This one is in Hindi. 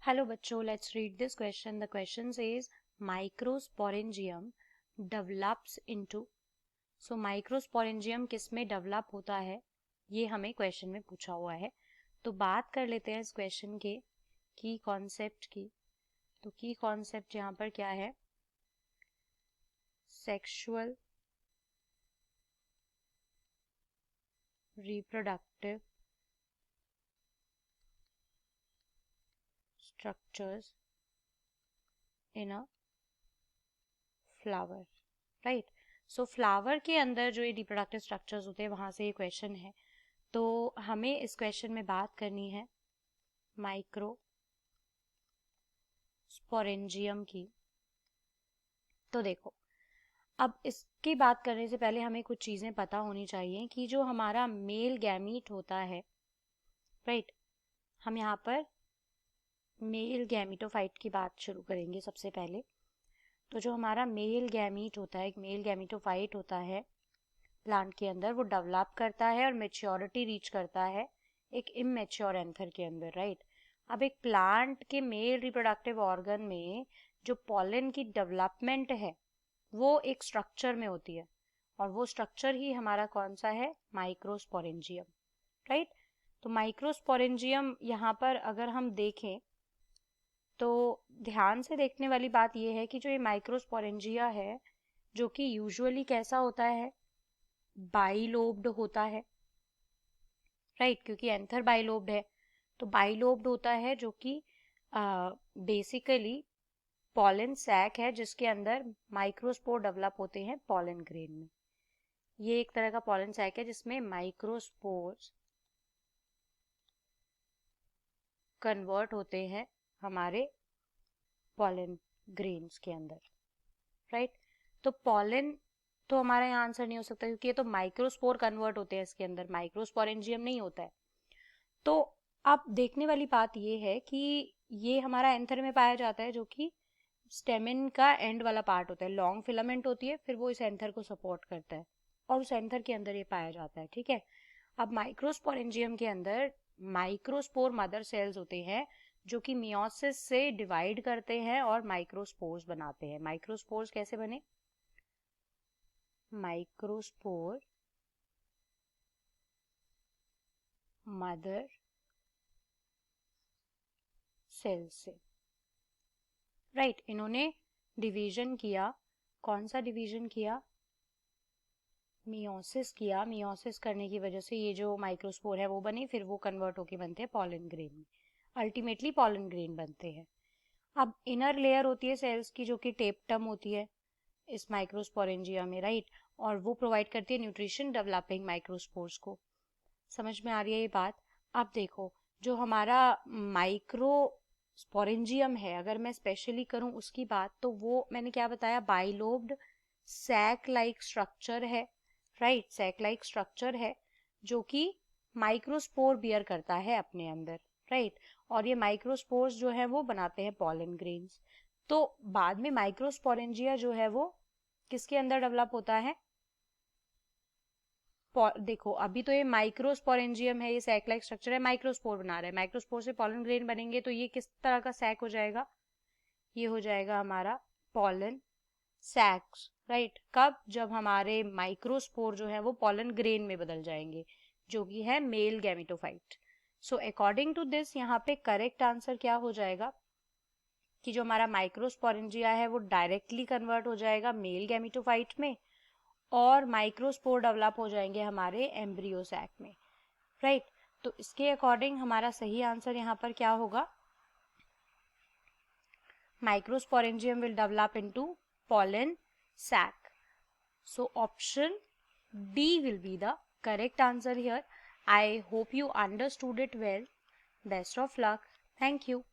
Hello बच्चों, let's read this question. The question says microsporangium develops into. So microsporangium किस में डेवलप होता है ये हमें क्वेश्चन में पूछा हुआ है. तो बात कर लेते हैं इस क्वेश्चन के की कॉन्सेप्ट की. तो की कॉन्सेप्ट यहाँ पर क्या है? Sexual reproductive structures in a flower, right? So flower के अंदर जो ये रिप्रोडक्टिव स्ट्रक्चर्स होते हैं वहां से ये क्वेश्चन है. तो हमें इस क्वेश्चन में बात करनी है माइक्रो स्पोरेंजियम की. तो देखो, अब इसकी बात करने से पहले हमें कुछ चीजें पता होनी चाहिए कि जो हमारा मेल गैमीट होता है, राइट, हम यहाँ पर मेल गैमीटोफाइट की बात शुरू करेंगे सबसे पहले. तो जो हमारा मेल गैमीट होता है, एक मेल गैमीटोफाइट होता है प्लांट के अंदर, वो डेवलप करता है और मेच्योरिटी रीच करता है एक इमेच्योर एंथर के अंदर, राइट. अब एक प्लांट के मेल रिप्रोडक्टिव ऑर्गन में जो पॉलन की डेवलपमेंट है वो एक स्ट्रक्चर में होती है, और वो स्ट्रक्चर ही हमारा कौन सा है? Microsporangium, right. तो माइक्रोस्पोरेंजियम यहाँ पर अगर हम देखें तो ध्यान से देखने वाली बात यह है कि जो ये माइक्रोस्पोरेंजिया है, जो कि यूजुअली कैसा होता है? बाइलोब्ड होता है, राइट, क्योंकि एंथर बाइलोब्ड है. तो बाइलोब्ड होता है जो कि बेसिकली पॉलन सैक है जिसके अंदर माइक्रोस्पोर डेवलप होते हैं पॉलन ग्रेन में. ये एक तरह का पॉलन सैक है जिसमें माइक्रोस्पोर्स कन्वर्ट होते हैं हमारे पॉलन ग्रेन्स के अंदर, राइट. तो पॉलन तो हमारा यहाँ आंसर नहीं हो सकता क्योंकि ये तो माइक्रोस्पोर कन्वर्ट होते हैं इसके अंदर, माइक्रोस्पोरेंजियम नहीं होता है. तो अब देखने वाली बात ये है कि ये हमारा एंथर में पाया जाता है जो कि स्टेमिन का एंड वाला पार्ट होता है. लॉन्ग फिलामेंट होती है, फिर वो इस एंथर को सपोर्ट करता है और उस एंथर के अंदर ये पाया जाता है, ठीक है. अब माइक्रोस्पोरेंजियम के अंदर माइक्रोस्पोर मदर सेल्स होते हैं जो कि मियोसिस से डिवाइड करते हैं और माइक्रोस्पोर्स बनाते हैं. माइक्रोस्पोर्स कैसे बने? माइक्रोस्पोर मदर सेल से, राइट. इन्होंने डिवीजन किया. कौन सा डिवीजन किया? मियोसिस किया. मियोसिस करने की वजह से ये जो माइक्रोस्पोर है वो बने, फिर वो कन्वर्ट होके बनते हैं पॉलन ग्रेन में. अल्टीमेटली पॉलन ग्रेन बनते हैं. अब इनर लेयर होती है सेल्स की जो कि टेप्टम होती है इस माइक्रोस्पोरेंजिया में, राइट, और वो प्रोवाइड करती है न्यूट्रिशन डेवलपिंग माइक्रोस्पोर्स को. समझ में आ रही है ये बात? अब देखो, जो हमारा माइक्रोस्पोरेंजियम है, अगर मैं स्पेशली करूं उसकी बात, तो वो मैंने क्या बताया? बाइलोब्ड सैक लाइक स्ट्रक्चर है, राइट. सैक लाइक स्ट्रक्चर है जो कि माइक्रोस्पोर बियर करता है अपने अंदर, राइट. और ये माइक्रोस्पोर्स जो है वो बनाते हैं पॉलन ग्रेन्स. तो बाद में माइक्रोस्पोरेंजिया जो है वो किसके अंदर डेवलप होता है? देखो, अभी तो ये माइक्रोस्पोरेंजियम है, ये सैक लाइक स्ट्रक्चर है, माइक्रोस्पोर बना रहा है. माइक्रोस्पोर से पॉलन ग्रेन बनेंगे तो ये किस तरह का सैक हो जाएगा? ये हो जाएगा हमारा पॉलन सैक्स, राइट. कब? जब हमारे माइक्रोस्पोर जो है वो पॉलन ग्रेन में बदल जाएंगे जो कि है male gametophyte. So according to this यहाँ पे करेक्ट आंसर क्या हो जाएगा कि जो हमारा माइक्रोस्पोरेंजिया है वो डायरेक्टली कन्वर्ट हो जाएगा मेल गैमेटोफाइट में और माइक्रोस्पोर डेवलप हो जाएंगे हमारे एम्ब्रियो सैक में, राइट. तो इसके अकॉर्डिंग हमारा सही आंसर यहाँ पर क्या होगा? Microsporangium will develop into pollen sac. So option D will be the correct answer here. I hope you understood it well. Best of luck. Thank you.